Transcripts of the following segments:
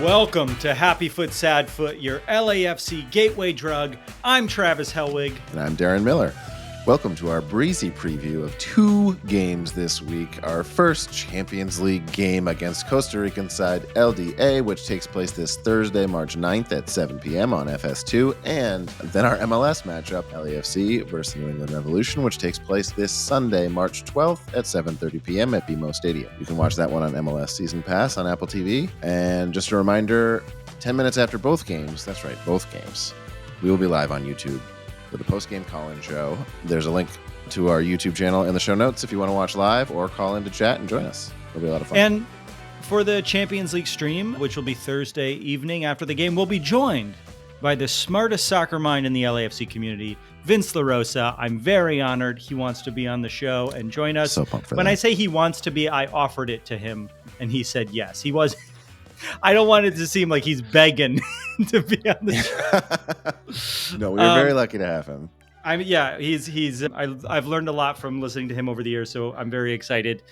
Welcome to Happy Foot, Sad Foot, your LAFC gateway drug. I'm Travis Hellwig. And I'm Darren Miller. Welcome to our breezy preview of two games this week. Our first Champions League game against Costa Rican side LDA, which takes place this Thursday, March 9th at 7 p.m. on FS2. And then our MLS matchup, LAFC versus New England Revolution, which takes place this Sunday, March 12th at 7:30 p.m. at BMO Stadium. You can watch that one on MLS Season Pass on Apple TV. And just a reminder, 10 minutes after both games, that's right, both games, we will be live on YouTube for the post-game call-in show. There's a link to our YouTube channel in the show notes if you want to watch live or call in to chat and join us. It'll be a lot of fun. And for the Champions League stream, which will be Thursday evening after the game, we'll be joined by the smartest soccer mind in the LAFC community, Vince LaRosa. I'm very honored he wants to be on the show and join us. So pumped for when that. I say he wants to be, I offered it to him and he said yes. He was. I don't want it to seem like he's begging to be on the show. No, we were very lucky to have him. I've learned a lot from listening to him over the years, so I'm very excited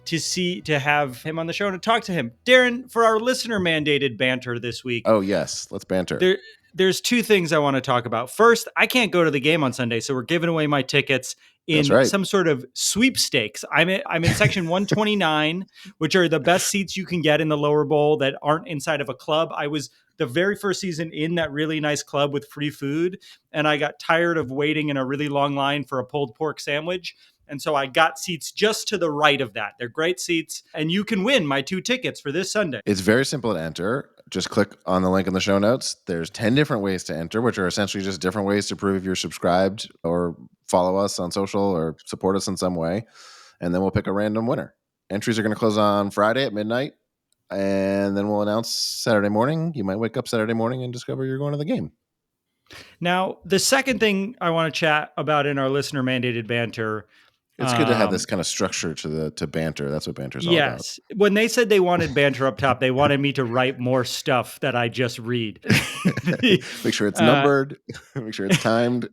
to have him on the show and to talk to him. Darren, for our listener mandated banter this week. Oh yes, let's banter. There's two things I want to talk about. First, I can't go to the game on Sunday, so we're giving away my tickets in some sort of sweepstakes. I'm in section 129, which are the best seats you can get in the lower bowl that aren't inside of a club. I was the very first season in that really nice club with free food, and I got tired of waiting in a really long line for a pulled pork sandwich. And so I got seats just to the right of that. They're great seats, and you can win my 2 tickets for this Sunday. It's very simple to enter. Just click on the link in the show notes. There's 10 different ways to enter, which are essentially just different ways to prove you're subscribed or follow us on social or support us in some way. And then we'll pick a random winner. Entries are going to close on Friday at midnight, and then we'll announce Saturday morning. You might wake up Saturday morning and discover you're going to the game. Now, the second thing I want to chat about in our listener mandated banter. It's good to have this kind of structure to banter. That's what banter's all about. Yes. When they said they wanted banter up top, they wanted me to write more stuff that I just read. Make sure it's numbered. Make sure it's timed.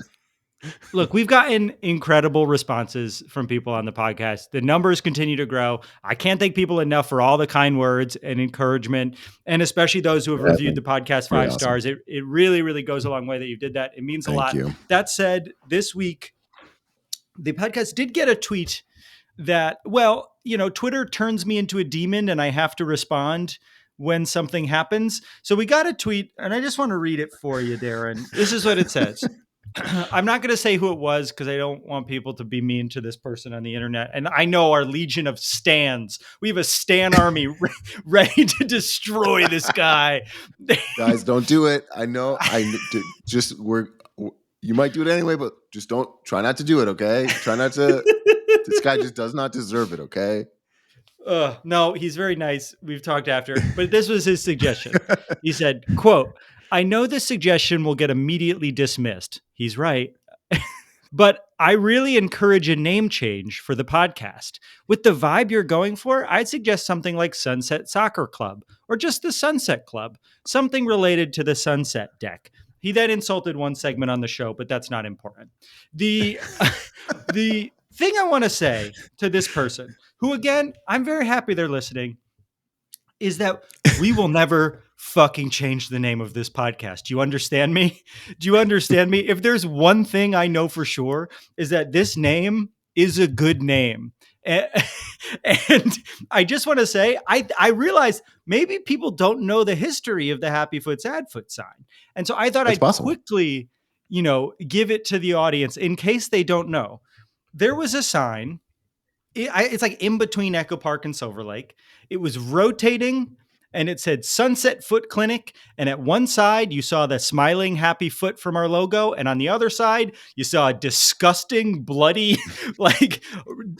Look, we've gotten incredible responses from people on the podcast. The numbers continue to grow. I can't thank people enough for all the kind words and encouragement, and especially those who have reviewed the podcast 5 stars. It really, really goes a long way that you did that. It means a lot. You. That said, this week, the podcast did get a tweet that, Twitter turns me into a demon and I have to respond when something happens. So we got a tweet, and I just want to read it for you, Darren. This is what it says. I'm not going to say who it was because I don't want people to be mean to this person on the internet. And I know our legion of stans. We have a stan army ready to destroy this guy. Guys, don't do it. I know. You might do it anyway, but just try not to do it, okay? Try not to. This guy just does not deserve it, okay? No, he's very nice. We've talked after, but this was his suggestion. He said, quote, "I know this suggestion will get immediately dismissed." He's right. "But I really encourage a name change for the podcast. With the vibe you're going for, I'd suggest something like Sunset Soccer Club or just the Sunset Club, something related to the Sunset Deck." He then insulted one segment on the show, but that's not important. The thing I want to say to this person, who again, I'm very happy they're listening, is that we will never fucking change the name of this podcast. Do you understand me? Do you understand me? If there's one thing I know for sure, is that this name is a good name. And I just want to say, I realize maybe people don't know the history of the Happy Foot, Sad Foot sign. And so I thought I'd quickly, give it to the audience in case they don't know. There was a sign. It's like in between Echo Park and Silver Lake. It was rotating, and it said Sunset Foot Clinic. And at one side, you saw the smiling, happy foot from our logo. And on the other side, you saw a disgusting, bloody,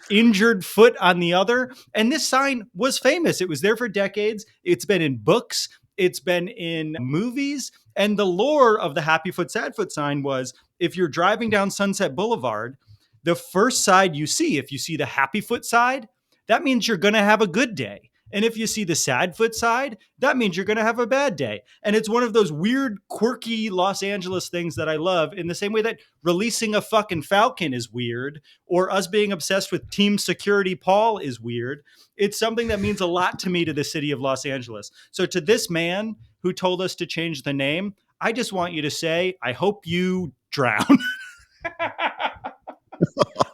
injured foot on the other. And this sign was famous. It was there for decades. It's been in books. It's been in movies. And the lore of the Happy Foot, Sad Foot sign was, if you're driving down Sunset Boulevard, the first side you see, if you see the Happy Foot side, that means you're going to have a good day. And if you see the sad foot side, that means you're going to have a bad day. And it's one of those weird, quirky Los Angeles things that I love, in the same way that releasing a fucking Falcon is weird, or us being obsessed with Team Security Paul is weird. It's something that means a lot to me, to the city of Los Angeles. So to this man who told us to change the name, I just want you to say, I hope you drown.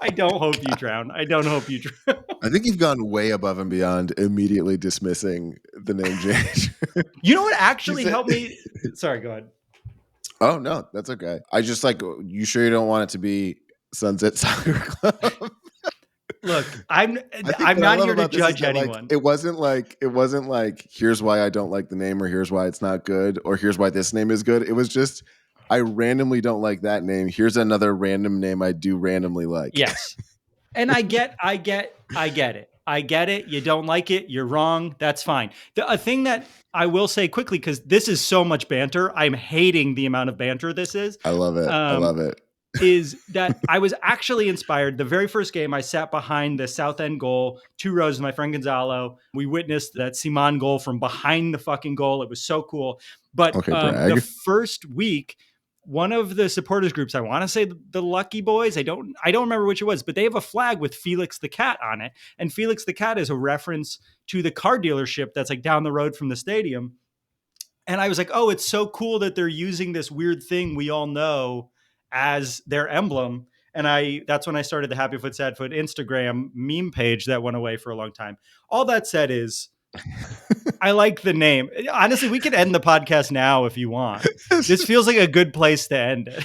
I don't hope you drown. I don't hope you drown. I think you've gone way above and beyond immediately dismissing the name change. You know what actually helped me? Sorry, go ahead. Oh, no, that's okay. I just you sure you don't want it to be Sunset Soccer Club? Look, I'm not here to judge anyone. It wasn't like here's why I don't like the name, or here's why it's not good, or here's why this name is good. It was just, I randomly don't like that name. Here's another random name I do randomly like. Yes. And I get it. I get it. You don't like it. You're wrong. That's fine. A thing that I will say quickly, because this is so much banter. I'm hating the amount of banter this is. I love it. I love it. Is that I was actually inspired. The very first game, I sat behind the South End goal, 2 rows with my friend Gonzalo. We witnessed that Simon goal from behind the fucking goal. It was so cool. But the first week, one of the supporters groups, I want to say the Lucky Boys, I don't remember which it was, but they have a flag with Felix the Cat on it. And Felix the Cat is a reference to the car dealership that's like down the road from the stadium. And I was like, oh, it's so cool that they're using this weird thing we all know as their emblem. And that's when I started the Happy Foot Sad Foot Instagram meme page that went away for a long time. All that said is, I like the name. Honestly, we could end the podcast now if you want. This feels like a good place to end it.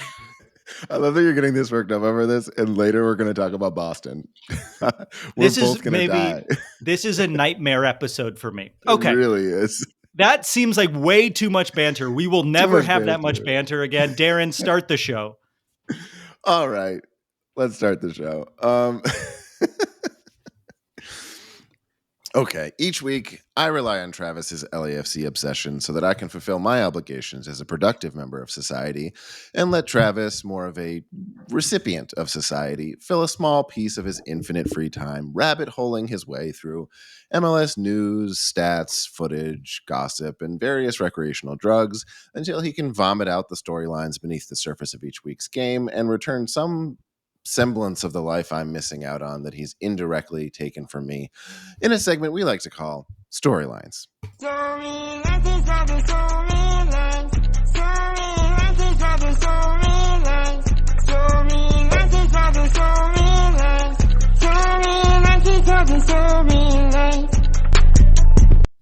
I love that you're getting this worked up over this, and later we're going to talk about Boston. This is a nightmare episode for me. Okay. It really is. That seems like way too much banter. We will never have that much banter again. Darren, start the show. All right. Let's start the show. Okay. Each week, I rely on Travis's LAFC obsession so that I can fulfill my obligations as a productive member of society, and let Travis, more of a recipient of society, fill a small piece of his infinite free time, rabbit-holing his way through MLS news, stats, footage, gossip, and various recreational drugs until he can vomit out the storylines beneath the surface of each week's game and return some semblance of the life I'm missing out on that he's indirectly taken from me in a segment we like to call Storylines.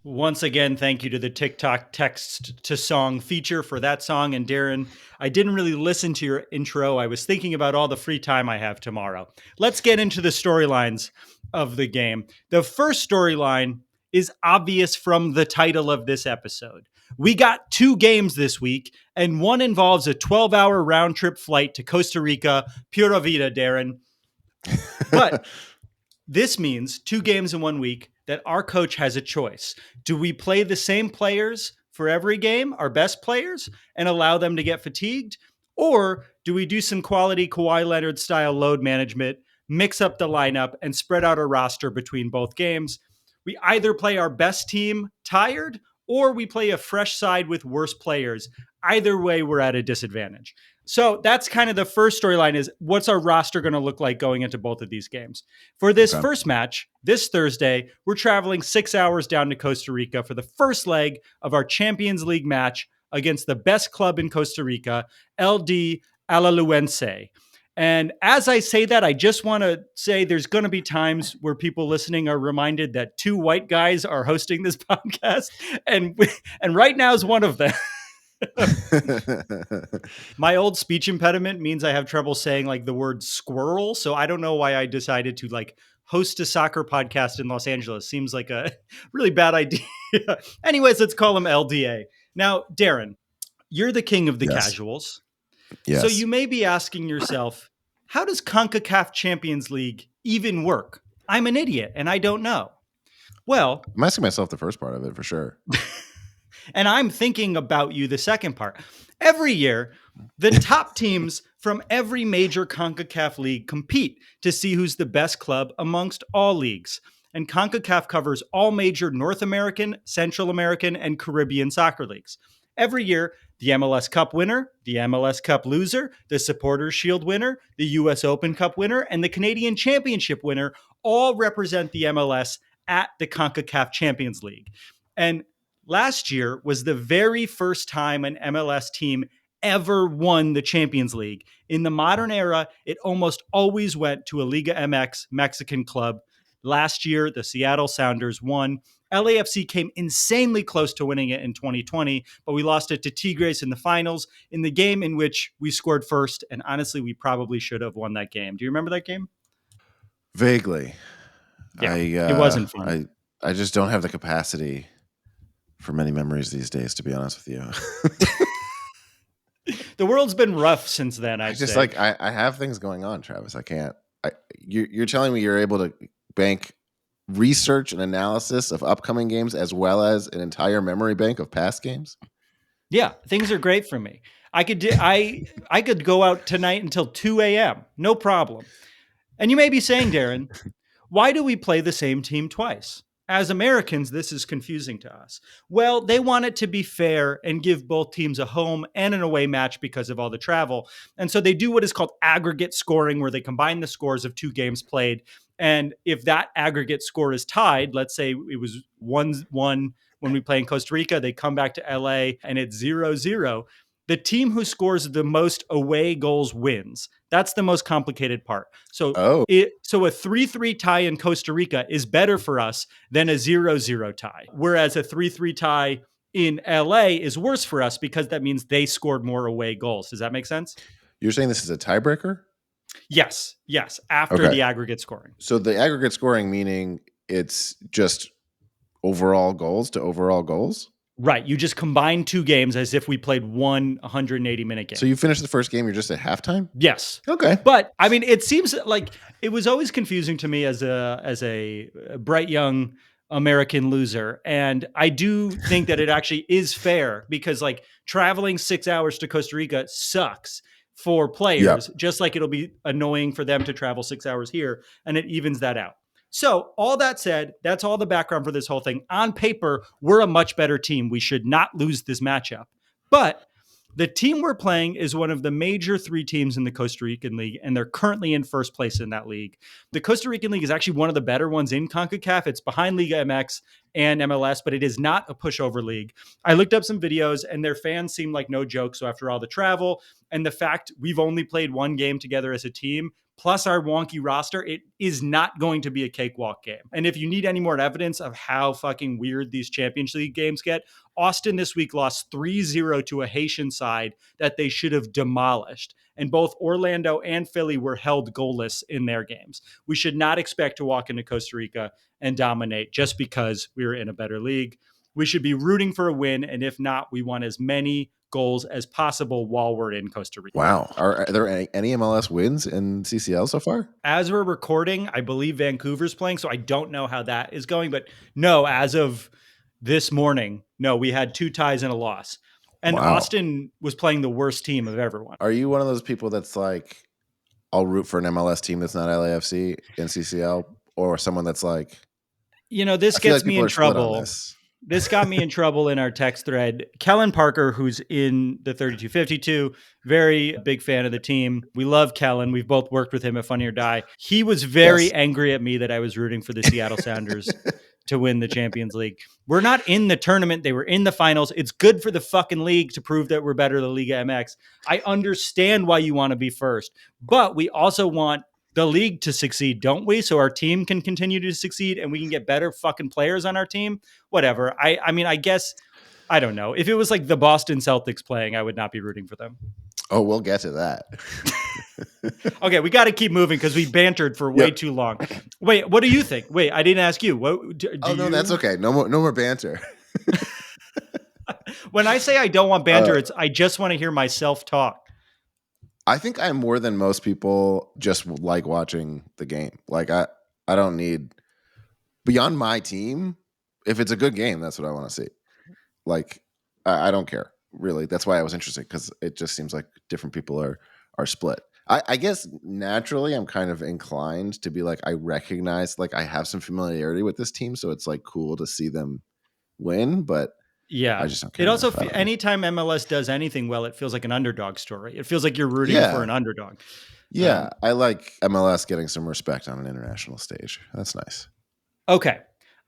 Once again, thank you to the TikTok text to song feature for that song. And Darren, I didn't really listen to your intro. I was thinking about all the free time I have tomorrow. Let's get into the storylines of the game. The first storyline is obvious from the title of this episode. We got 2 games this week, and one involves a 12-hour round trip flight to Costa Rica. Pura vida, Darren. But this means 2 games in 1 week that our coach has a choice. Do we play the same players for every game, our best players, and allow them to get fatigued? Or do we do some quality Kawhi Leonard style load management, mix up the lineup, and spread out a roster between both games? We either play our best team tired, or we play a fresh side with worse players. Either way, we're at a disadvantage. So that's kind of the first storyline, is what's our roster going to look like going into both of these games? For this first match, this Thursday, we're traveling 6 hours down to Costa Rica for the first leg of our Champions League match against the best club in Costa Rica, LD Alajuelense. And as I say that, I just want to say there's going to be times where people listening are reminded that 2 white guys are hosting this podcast, and right now is one of them. My old speech impediment means I have trouble saying like the word squirrel. So I don't know why I decided to like host a soccer podcast in Los Angeles. Seems like a really bad idea. Anyways, let's call him LDA. Now, Darren, you're the king of the casuals. Yes. So you may be asking yourself, how does CONCACAF Champions League even work? I'm an idiot and I don't know. Well, I'm asking myself the first part of it for sure. And I'm thinking about you the second part. Every year, the top teams from every major CONCACAF league compete to see who's the best club amongst all leagues. and CONCACAF covers all major North American, Central American, and Caribbean soccer leagues. Every year, the MLS Cup winner, the MLS Cup loser, the Supporters Shield winner, the US Open Cup winner, and the Canadian Championship winner all represent the MLS at the CONCACAF Champions League. And last year was the very first time an MLS team ever won the Champions League. In the modern era, it almost always went to a Liga MX Mexican club. Last year, the Seattle Sounders won. LAFC came insanely close to winning it in 2020, but we lost it to Tigres in the finals in the game in which we scored first. And honestly, we probably should have won that game. Do you remember that game? Vaguely. Yeah, it wasn't fun. I just don't have the capacity for many memories these days, to be honest with you. The world's been rough since then. I have things going on, Travis. I can't. You're telling me you're able to bank research and analysis of upcoming games as well as an entire memory bank of past games? Yeah, things are great for me. I could go out tonight until 2 a.m. No problem. And you may be saying, Darren, why do we play the same team twice? As Americans, this is confusing to us. Well, they want it to be fair and give both teams a home and an away match because of all the travel. And so they do what is called aggregate scoring, where they combine the scores of two games played. And if that aggregate score is tied, let's say it was 1-1 when we play in Costa Rica, they come back to LA and it's 0-0. The team who scores the most away goals wins. That's the most complicated part. So a 3-3 tie in Costa Rica is better for us than a 0-0 tie. Whereas a 3-3 tie in LA is worse for us because that means they scored more away goals. Does that make sense? You're saying this is a tiebreaker? Yes. After the aggregate scoring. So the aggregate scoring meaning it's just overall goals to overall goals? Right. You just combine two games as if we played one 180-minute game. So you finished the first game, you're just at halftime? Yes. Okay. But I mean, it seems like it was always confusing to me as a bright young American loser. And I do think that it actually is fair because like traveling 6 hours to Costa Rica sucks for players, just like it'll be annoying for them to travel 6 hours here, and it evens that out. So all that said, that's all the background for this whole thing. On paper, we're a much better team. We should not lose this matchup. But the team we're playing is one of the major three teams in the Costa Rican League, and they're currently in first place in that league. The Costa Rican League is actually one of the better ones in CONCACAF. It's behind Liga MX and MLS, but it is not a pushover league. I looked up some videos, and their fans seem like no joke. So after all the travel and the fact we've only played one game together as a team, plus our wonky roster, it is not going to be a cakewalk game. And if you need any more evidence of how fucking weird these Champions League games get, Austin this week lost 3-0 to a Haitian side that they should have demolished. And both Orlando and Philly were held goalless in their games. We should not expect to walk into Costa Rica and dominate just because we were in a better league. We should be rooting for a win. And if not, we want as many goals as possible while we're in Costa Rica. Wow. Are there any MLS wins in CCL so far? As we're recording, I believe Vancouver's playing, so I don't know how that is going. But no, as of this morning, no, we had 2 ties and a loss. And Austin was playing the worst team of everyone. Are you one of those people that's like, I'll root for an MLS team that's not LAFC in CCL, or someone that's like, this gets me in trouble. This got me in trouble in our text thread. Kellen Parker, who's in the 3252, very big fan of the team. We love Kellen. We've both worked with him at Funny or Die. He was very angry at me that I was rooting for the Seattle Sounders to win the Champions League. We're not in the tournament. They were in the finals. It's good for the fucking league to prove that we're better than Liga MX. I understand why you want to be first, but we also want the league to succeed, don't we? So our team can continue to succeed and we can get better fucking players on our team. Whatever. I mean, I guess, I don't know. If it was like the Boston Celtics playing, I would not be rooting for them. Oh, we'll get to that. Okay, we got to keep moving because we bantered for way too long. Wait, what do you think? Wait, I didn't ask you. What? No, that's okay. No more banter. When I say I don't want banter, it's I just want to hear myself talk. I think I'm more than most people just like watching the game. Like I don't need beyond my team. If it's a good game, that's what I want to see. Like I don't care really. That's why I was interested because it just seems like different people are split. I guess naturally I'm kind of inclined to be like, I recognize, like, I have some familiarity with this team, so it's like cool to see them win, but I Yeah. just don't care It also, enough. I don't know. anytime MLS does anything well, it feels like an underdog story. It feels like you're rooting for Yeah. an underdog. Yeah. I like MLS getting some respect on an international stage. That's nice. Okay.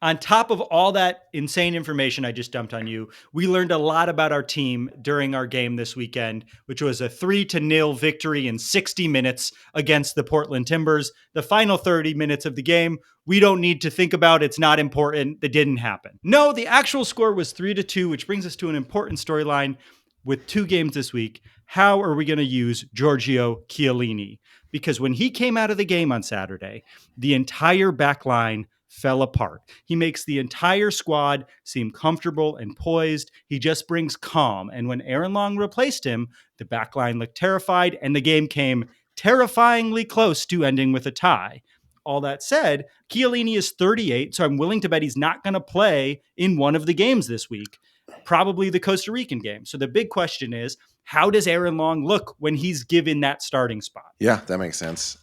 On top of all that insane information I just dumped on you, we learned a lot about our team during our game this weekend, which was a 3-0 victory in 60 minutes against the Portland Timbers. The final 30 minutes of the game, we don't need to think about. It's not important. That didn't happen. No, the actual score was 3-2, which brings us to an important storyline with 2 games this week. How are we going to use Giorgio Chiellini? Because when he came out of the game on Saturday, the entire back line fell apart. He makes the entire squad seem comfortable and poised. He just brings calm. And when Aaron Long replaced him, the backline looked terrified, and the game came terrifyingly close to ending with a tie. All that said, Chiellini is 38, so I'm willing to bet he's not going to play in one of the games this week, probably the Costa Rican game. So the big question is, how does Aaron Long look when he's given that starting spot? Yeah, that makes sense.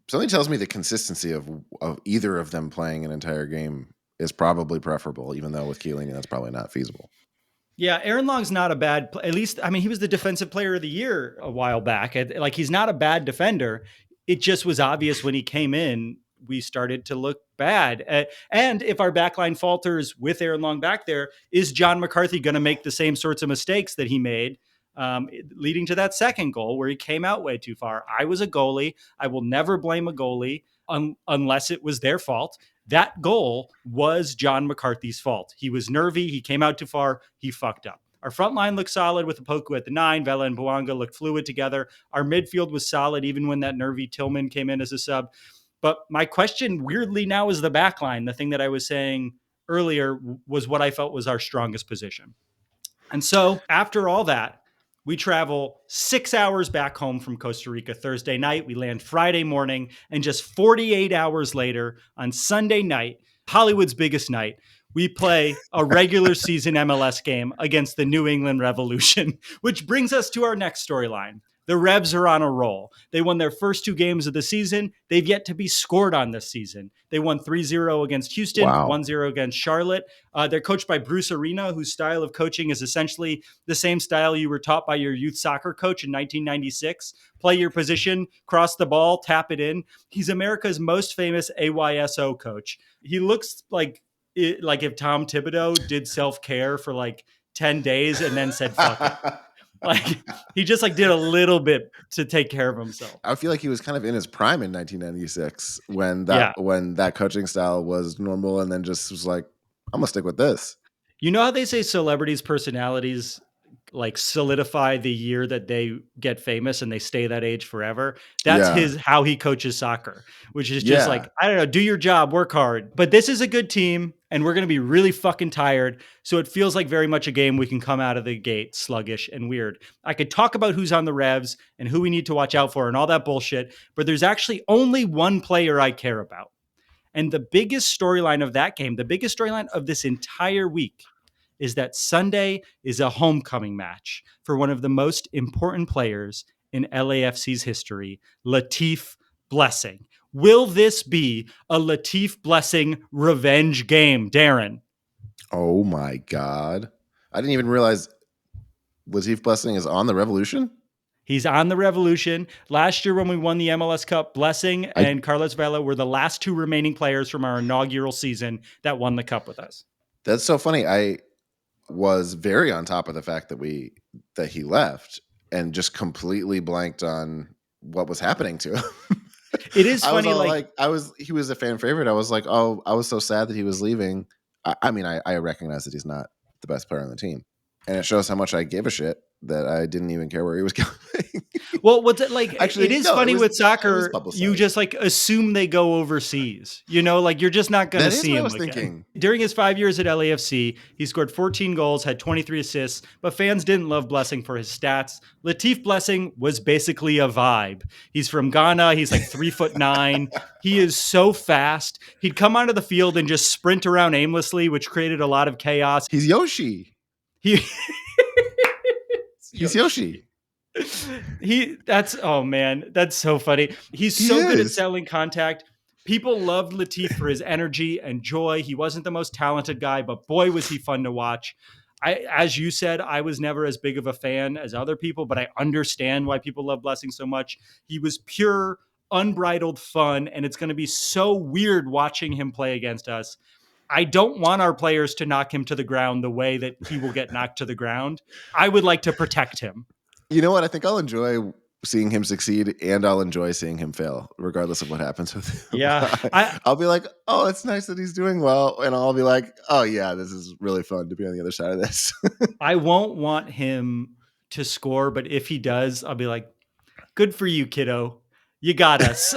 Something tells me the consistency of either of them playing an entire game is probably preferable, even though with Chiellini that's probably not feasible. Yeah, Aaron Long's not a bad, at least, I mean, he was the defensive player of the year a while back. Like, he's not a bad defender. It just was obvious when he came in, we started to look bad. And if our backline falters with Aaron Long back there, is John McCarthy going to make the same sorts of mistakes that he made, leading to that second goal where he came out way too far? I was a goalie. I will never blame a goalie unless it was their fault. That goal was John McCarthy's fault. He was nervy. He came out too far. He fucked up. Our front line looked solid with Opoku at the 9. Vela and Bouanga looked fluid together. Our midfield was solid even when that nervy Tillman came in as a sub. But my question weirdly now is the back line. The thing that I was saying earlier was what I felt was our strongest position. And so after all that, we travel 6 hours back home from Costa Rica Thursday night. We land Friday morning, and just 48 hours later on Sunday night, Hollywood's biggest night, we play a regular season MLS game against the New England Revolution, which brings us to our next storyline. The Revs are on a roll. They won their first 2 games of the season. They've yet to be scored on this season. They won 3-0 against Houston, Wow. 1-0 against Charlotte. They're coached by Bruce Arena, whose style of coaching is essentially the same style you were taught by your youth soccer coach in 1996. Play your position, cross the ball, tap it in. He's America's most famous AYSO coach. He looks like if Tom Thibodeau did self-care for like 10 days and then said, fuck it. Like, he just like did a little bit to take care of himself. I feel like he was kind of in his prime in 1996 when that coaching style was normal, and then just was like, I'm gonna stick with this. You know how they say celebrities' personalities like solidify the year that they get famous and they stay that age forever? That's how he coaches soccer, which is just like, I don't know, do your job, work hard. But this is a good team, and we're going to be really fucking tired. So it feels like very much a game we can come out of the gate sluggish and weird. I could talk about who's on the Revs and who we need to watch out for and all that bullshit, but there's actually only one player I care about. And the biggest storyline of that game, the biggest storyline of this entire week, is that Sunday is a homecoming match for one of the most important players in LAFC's history, Latif Blessing. Will this be a Latif Blessing revenge game, Darren? Oh my God. I didn't even realize Latif Blessing is on the Revolution. He's on the Revolution. Last year when we won the MLS Cup, Blessing and Carlos Vela were the last 2 remaining players from our inaugural season that won the Cup with us. That's so funny. I was very on top of the fact that he left and just completely blanked on what was happening to him. It is funny. He was a fan favorite. I was like, oh, I was so sad that he was leaving. I mean, I recognize that he's not the best player on the team, and it shows how much I gave a shit that I didn't even care where he was going. Well, what's it like? Actually, it is funny with soccer. You just like assume they go overseas. You know, like you're just not going to see him. That is what I was thinking. During his 5 years at LAFC, he scored 14 goals, had 23 assists, but fans didn't love Blessing for his stats. Latif Blessing was basically a vibe. He's from Ghana. He's like 3'9". He is so fast. He'd come onto the field and just sprint around aimlessly, which created a lot of chaos. He's Yoshi. He's Yoshi. Oh man, that's so funny. He's He so good at is. selling contact. People loved Latif for his energy and joy. He wasn't the most talented guy, but boy, was he fun to watch. As you said, I was never as big of a fan as other people, but I understand why people love Blessing so much. He was pure, unbridled fun, and it's going to be so weird watching him play against us. I don't want our players to knock him to the ground the way that he will get knocked to the ground. I would like to protect him. You know what? I think I'll enjoy seeing him succeed, and I'll enjoy seeing him fail, regardless of what happens with him. Yeah. I'll be like, oh, it's nice that he's doing well. And I'll be like, oh, yeah, this is really fun to be on the other side of this. I won't want him to score, but if he does, I'll be like, good for you, kiddo. You got us.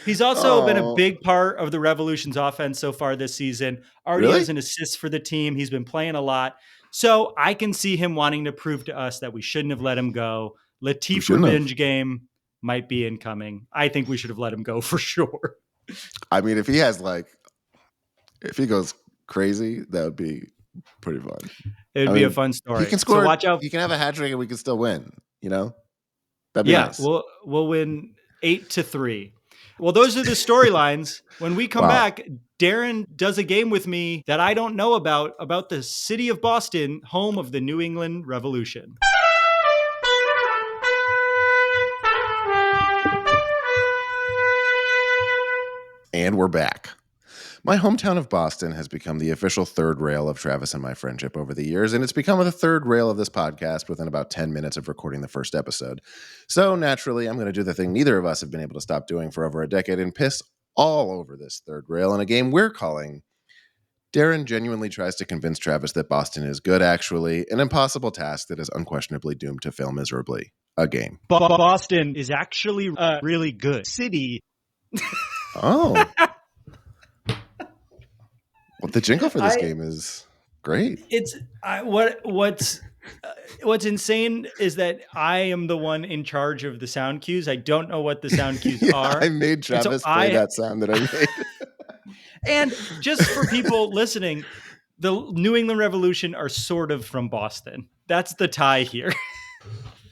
He's also been a big part of the Revolution's offense so far this season. Already Really? has an assist for the team. He's been playing a lot. So I can see him wanting to prove to us that we shouldn't have let him go. Latif revenge game might be incoming. I think we should have let him go for sure. I mean, if he goes crazy, that would be pretty fun. It would be a fun story. He can score. So watch out. He can have a hat trick and we can still win, you know? That'd be nice. We'll win 8-3. Well, those are the storylines. When we come back, Darren does a game with me that I don't know about the city of Boston, home of the New England Revolution. And we're back. My hometown of Boston has become the official third rail of Travis and my friendship over the years, and it's become the third rail of this podcast within about 10 minutes of recording the first episode. So naturally, I'm going to do the thing neither of us have been able to stop doing for over a decade and piss all over this third rail in a game we're calling Darren Genuinely Tries to Convince Travis that Boston is good, actually, an impossible task that is unquestionably doomed to fail miserably. A game. Boston is actually a really good city. Oh. Well, the jingle for this game is great. What's insane is that I am the one in charge of the sound cues. I don't know what the sound cues are. I made Travis play that sound that I made. And just for people listening, the New England Revolution are sort of from Boston. That's the tie here.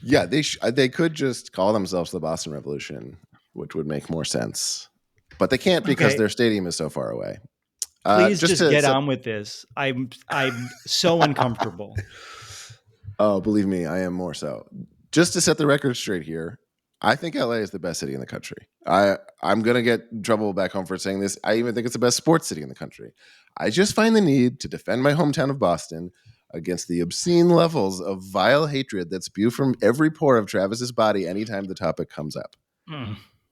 Yeah, they could just call themselves the Boston Revolution, which would make more sense. But they can't because their stadium is so far away. Please just get on with this. I'm so uncomfortable. Oh, believe me, I am more so. Just to set the record straight here, I think LA is the best city in the country. I'm going to get in trouble back home for saying this. I even think it's the best sports city in the country. I just find the need to defend my hometown of Boston against the obscene levels of vile hatred that spew from every pore of Travis's body anytime the topic comes up.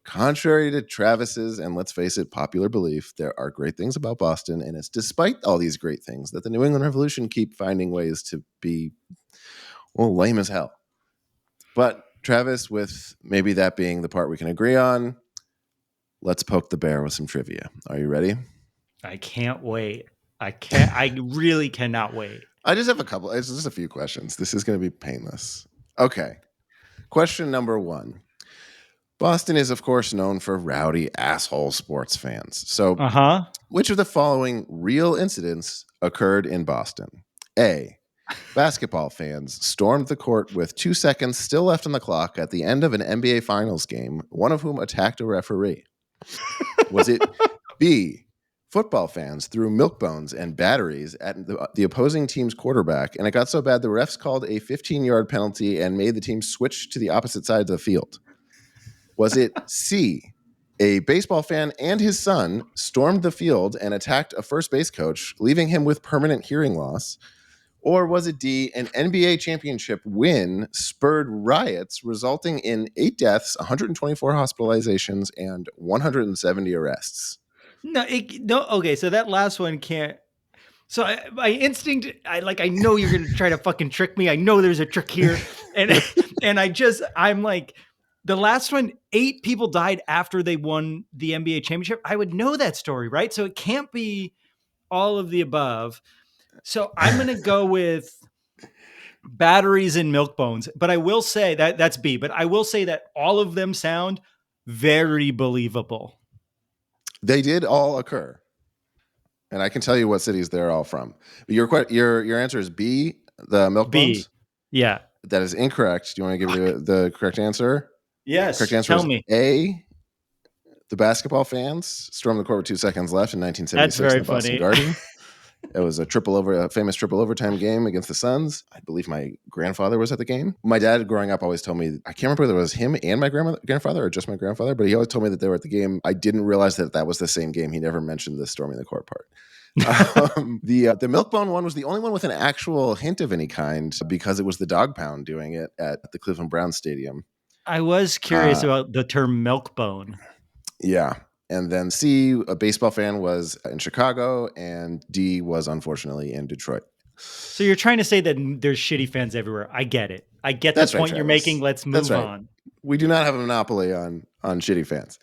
Contrary to Travis's, and let's face it, popular belief, there are great things about Boston, and it's despite all these great things that the New England Revolution keep finding ways to be, well, lame as hell. But Travis, with maybe that being the part we can agree on, let's poke the bear with some trivia. Are you ready? I can't wait. I really cannot wait. I just have it's just a few questions. This is going to be painless. Okay. Question number 1. Boston is, of course, known for rowdy asshole sports fans. So, which of the following real incidents occurred in Boston? A, basketball fans stormed the court with 2 seconds still left on the clock at the end of an NBA Finals game, one of whom attacked a referee. Was it B, football fans threw milk bones and batteries at the opposing team's quarterback, and it got so bad the refs called a 15-yard penalty and made the team switch to the opposite side of the field? Was it C, a baseball fan and his son stormed the field and attacked a first base coach, leaving him with permanent hearing loss? Or was it D, an NBA championship win spurred riots resulting in 8 deaths, 124 hospitalizations, and 170 arrests? No. Okay, so that last one can't. So my instinct, I know you're going to try to fucking trick me. I know there's a trick here. And I'm like, the last one, 8 people died after they won the NBA championship. I would know that story, right? So it can't be all of the above. So I'm going to go with batteries and milk bones. But I will say that's B. But I will say that all of them sound very believable. They did all occur. And I can tell you what cities they're all from. Your answer is B, the milk bones? Yeah. That is incorrect. Do you want to give me the correct answer? Correct Yes, answer tell is me. A. The basketball fans stormed the court with 2 seconds left in That's 1976 in very the Boston funny. Garden. It was a famous triple overtime game against the Suns. I believe my grandfather was at the game. My dad, growing up, always told me, I can't remember whether it was him and my grandfather or just my grandfather, but he always told me that they were at the game. I didn't realize that was the same game. He never mentioned the storming the court part. The Milk-Bone one was the only one with an actual hint of any kind because it was the Dog Pound doing it at the Cleveland Browns Stadium. I was curious about the term milk bone. Yeah. And then C, a baseball fan, was in Chicago, and D was unfortunately in Detroit. So you're trying to say that there's shitty fans everywhere. I get it. I get That's the right, point you're Travis. making. Let's move on. We do not have a monopoly on shitty fans.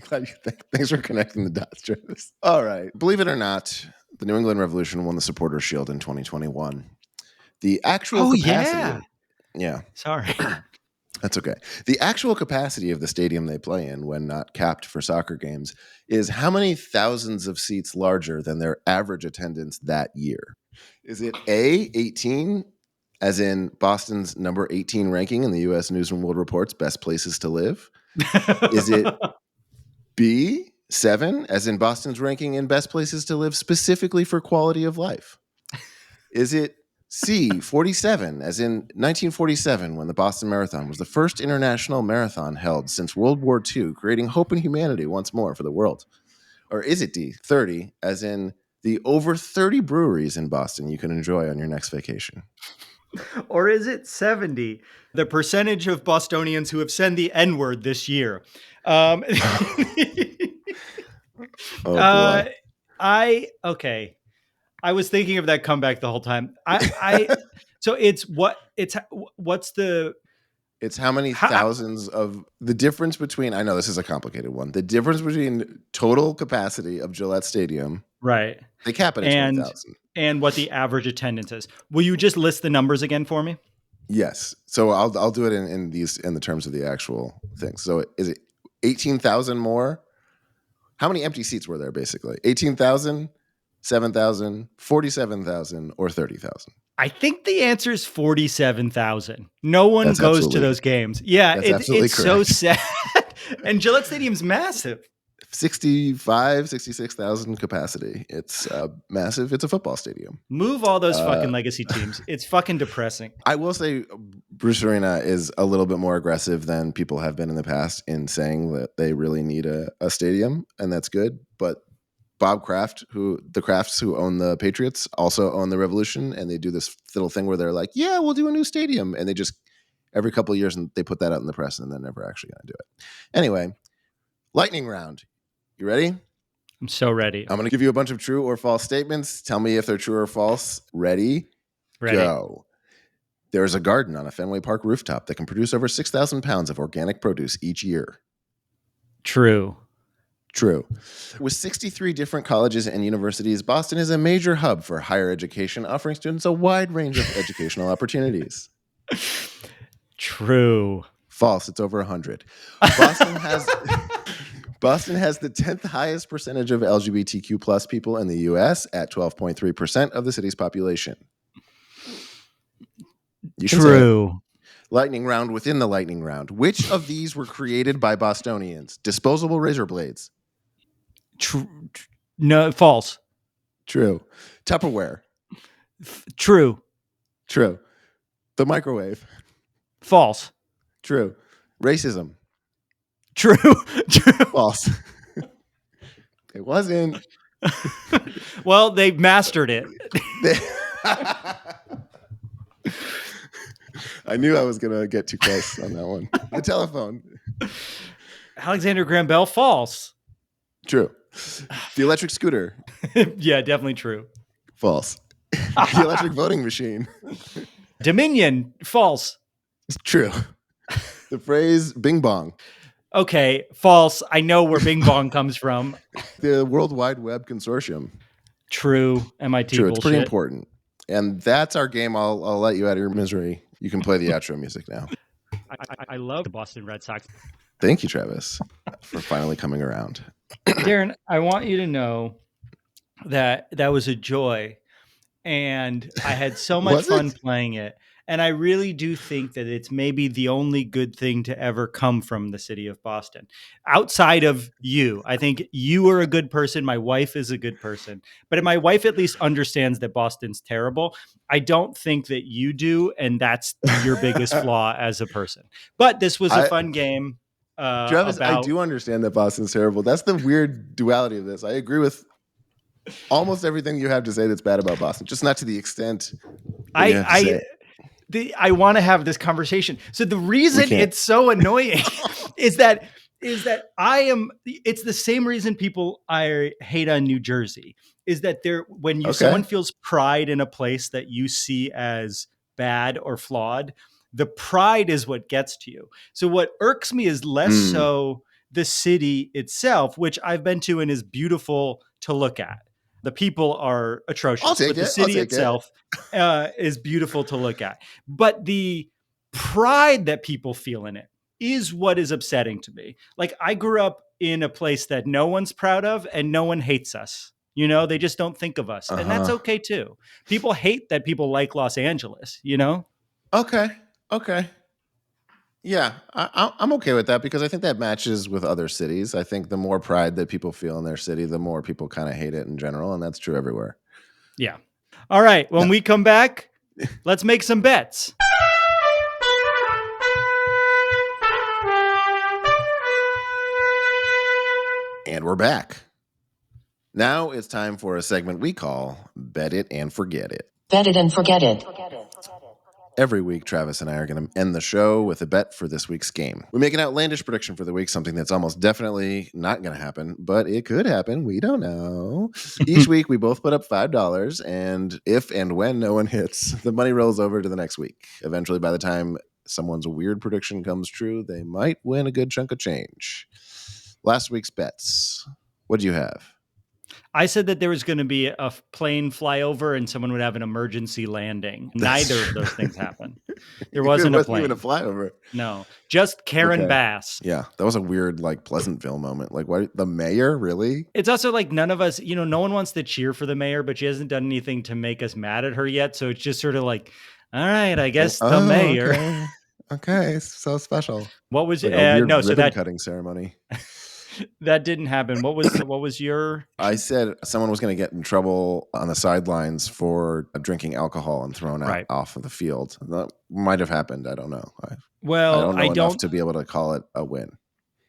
Thanks for connecting the dots, Travis. All right. Believe it or not, the New England Revolution won the Supporters' Shield in 2021. The actual capacity. Yeah. Sorry. That's okay. The actual capacity of the stadium they play in, when not capped for soccer games, is how many thousands of seats larger than their average attendance that year? Is it A, 18, as in Boston's number 18 ranking in the U.S. News and World Report's best places to live? Is it B, 7, as in Boston's ranking in best places to live specifically for quality of life? Is it C, 47, as in 1947, when the Boston Marathon was the first international marathon held since World War II, creating hope and humanity once more for the world? Or is it D, 30, as in the over 30 breweries in Boston you can enjoy on your next vacation? Or is it 70, the percentage of Bostonians who have said the N-word this year? Oh, boy. Okay. I was thinking of that comeback the whole time. So it's how many thousands of the difference between, I know this is a complicated one, the difference between total capacity of Gillette Stadium. Right. They cap it at 20,000. And what the average attendance is. Will you just list the numbers again for me? Yes. So I'll do it in the terms of the actual thing. So is it 18,000 more? How many empty seats were there basically? 18,000, 7,000, 47,000, or 30,000? I think the answer is 47,000. No one goes to those games. Yeah, it's so sad. And Gillette Stadium's massive. 66,000 capacity. It's massive. It's a football stadium. Move all those fucking legacy teams. It's fucking depressing. I will say Bruce Arena is a little bit more aggressive than people have been in the past in saying that they really need a stadium, and that's good. But Bob Kraft, the Krafts who own the Patriots, also own the Revolution, and they do this little thing where they're like, yeah, we'll do a new stadium. And they just, every couple of years, and they put that out in the press, and they're never actually going to do it. Anyway, lightning round. You ready? I'm so ready. I'm going to give you a bunch of true or false statements. Tell me if they're true or false. Ready? Go. There's a garden on a Fenway Park rooftop that can produce over 6,000 pounds of organic produce each year. True. With 63 different colleges and universities, Boston is a major hub for higher education, offering students a wide range of educational opportunities. True. False. It's over 100. Boston has the 10th highest percentage of LGBTQ plus people in the U.S. at 12.3% of the city's population. True. Lightning round within the lightning round. Which of these were created by Bostonians? Disposable razor blades. No, false. True. Tupperware. True. The microwave. False. True. Racism. True. False. It wasn't. Well, they mastered it. I knew I was going to get too close on that one. The telephone. Alexander Graham Bell. False. True. The electric scooter. Yeah, definitely true. False. The electric voting machine. Dominion. False. True. The phrase bing bong. Okay, false. I know where bing bong comes from. The World Wide Web Consortium. True. MIT True. bullshit. It's pretty important. And that's our game. I'll let you out of your misery. You can play the outro music now. I love the Boston Red Sox. Thank you, Travis, for finally coming around. Darren, I want you to know that was a joy, and I had so much fun playing it. And I really do think that it's maybe the only good thing to ever come from the city of Boston. Outside of you, I think you are a good person. My wife is a good person. But my wife at least understands that Boston's terrible. I don't think that you do. And that's your biggest flaw as a person. But this was a fun game. Travis, I do understand that Boston's terrible. That's the weird duality of this. I agree with almost everything you have to say that's bad about Boston, just not to the extent that you have to say. I want to have this conversation. So the reason it's so annoying is that it's the same reason I hate on New Jersey is that someone feels pride in a place that you see as bad or flawed, the pride is what gets to you. So what irks me is less so the city itself, which I've been to and is beautiful to look at. The people are atrocious, but the city itself is beautiful to look at. But the pride that people feel in it is what is upsetting to me. Like I grew up in a place that no one's proud of and no one hates us. You know, they just don't think of us. And that's okay too. People hate that people like Los Angeles, you know? Okay. Yeah, I'm okay with that because I think that matches with other cities. I think the more pride that people feel in their city, the more people kind of hate it in general. And that's true everywhere. Yeah. All right. When we come back, let's make some bets. And we're back. Now it's time for a segment we call Bet It and Forget It. Bet it and forget it. Every week, Travis and I are going to end the show with a bet for this week's game. We make an outlandish prediction for the week, something that's almost definitely not going to happen, but it could happen. We don't know. Each week, we both put up $5, and if and when no one hits, the money rolls over to the next week. Eventually, by the time someone's weird prediction comes true, they might win a good chunk of change. Last week's bets. What do you have? I said that there was going to be a plane flyover and someone would have an emergency landing. Neither of those things happened. There wasn't a plane. Even a flyover. No, just Karen Bass. Yeah, that was a weird, like, Pleasantville moment. Like, what? The mayor, really? It's also like none of us, no one wants to cheer for the mayor, but she hasn't done anything to make us mad at her yet. So it's just sort of like, all right, I guess the mayor. Okay, so special. What was like a weird ribbon cutting ceremony? That didn't happen. What was your? I said someone was going to get in trouble on the sidelines for drinking alcohol and thrown out off of the field. That might have happened. I don't know. I don't know enough to be able to call it a win.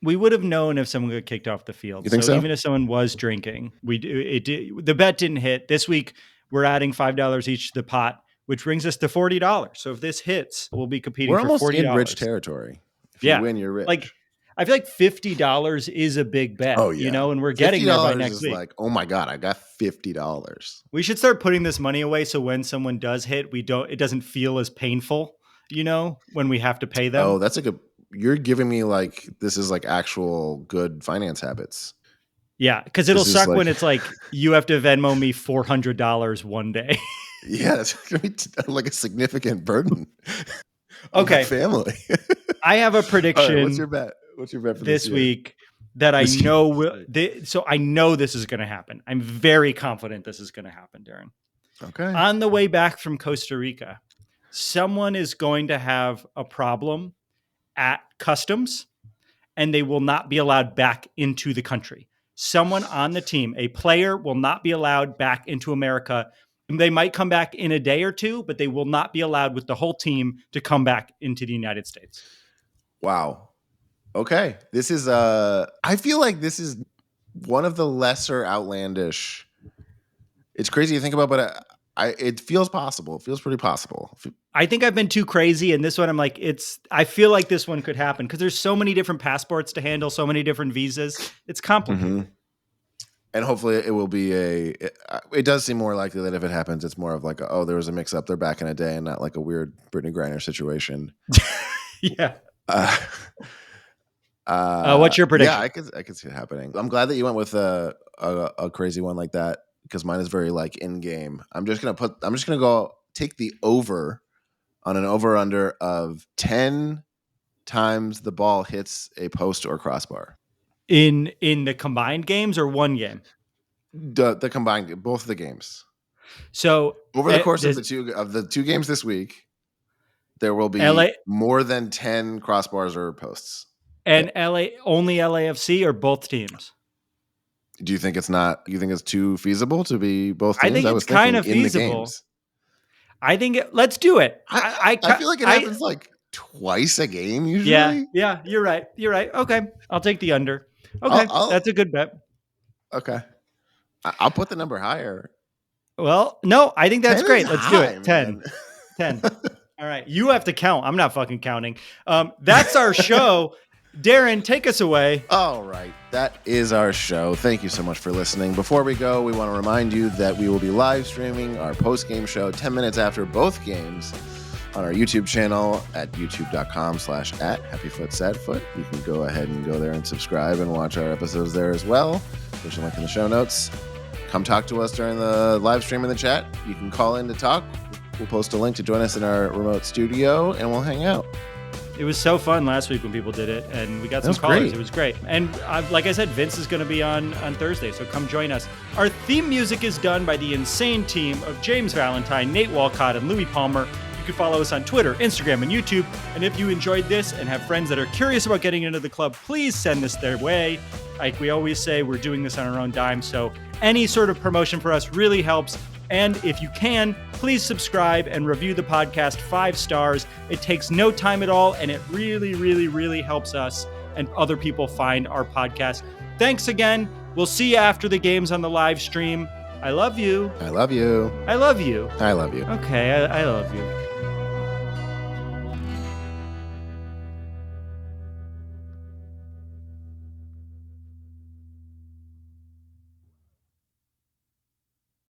We would have known if someone got kicked off the field. You think so? Even if someone was drinking, the bet didn't hit. This week, we're adding $5 each to the pot, which brings us to $40. So if this hits, we'll be competing for $40. We're almost in rich territory. If you win, you're rich. Like, I feel like $50 is a big bet, and we're getting there by next week. Like, oh my God, I got $50. We should start putting this money away so when someone does hit, it doesn't feel as painful, when we have to pay them. Oh, that's you're giving me like, this is like actual good finance habits. Yeah, because it'll suck when it's like, you have to Venmo me $400 one day. Yeah, that's going to be like a significant burden. Okay. On my family. I have a prediction. Right, what's your bet for this week that I know so I know this is going to happen. I'm very confident this is going to happen, Darren. Okay. On the way back from Costa Rica, someone is going to have a problem at customs and they will not be allowed back into the country. Someone on the team, a player, will not be allowed back into America. They might come back in a day or two, but they will not be allowed with the whole team to come back into the United States. Wow. Okay. This is I feel like this is one of the lesser outlandish. It's crazy to think about, but it feels possible. It feels pretty possible. I think I've been too crazy, and this one I'm like, I feel like this one could happen because there's so many different passports to handle, so many different visas. It's complicated. Mm-hmm. And hopefully it will be it does seem more likely that if it happens, it's more of like, there was a mix up, they're back in a day, and not like a weird Brittany Griner situation. Yeah. What's your prediction? Yeah, I could see it happening. I'm glad that you went with a crazy one like that because mine is very like in game. I'm just gonna go take the over on an over under of 10 times the ball hits a post or crossbar. In the combined games or one game? The combined, both of the games. So over the course of the two games this week, there will be LA more than 10 crossbars or posts. and only LAFC or both teams? Do you think it's not? You think it's too feasible to be both I teams? think it's kind of feasible. I think let's do it. I feel like it happens like twice a game usually. Yeah, you're right. Okay, I'll take the under. Okay, that's a good bet. Okay, I'll put the number higher. Well, no, I think that's great. Let's do it. 10. 10. All right, you have to count. I'm not fucking counting. That's our show. Darren, take us away. All right. That is our show. Thank you so much for listening. Before we go, we want to remind you that we will be live streaming our post-game show 10 minutes after both games on our YouTube channel at youtube.com/@happyfootsadfoot. You can go ahead and go there and subscribe and watch our episodes there as well. There's a link in the show notes. Come talk to us during the live stream in the chat. You can call in to talk. We'll post a link to join us in our remote studio, and we'll hang out. It was so fun last week when people did it, and we got some callers. It was great. And like I said, Vince is going to be on Thursday, so come join us. Our theme music is done by the insane team of James Valentine, Nate Walcott, and Louis Palmer. You can follow us on Twitter, Instagram, and YouTube. And if you enjoyed this and have friends that are curious about getting into the club, please send this their way. Like we always say, we're doing this on our own dime, so any sort of promotion for us really helps. And if you can, please subscribe and review the podcast 5 stars. It takes no time at all, and it really, really, really helps us and other people find our podcast. Thanks again. We'll see you after the games on the live stream. I love you. I love you. I love you. I love you. Okay, I love you.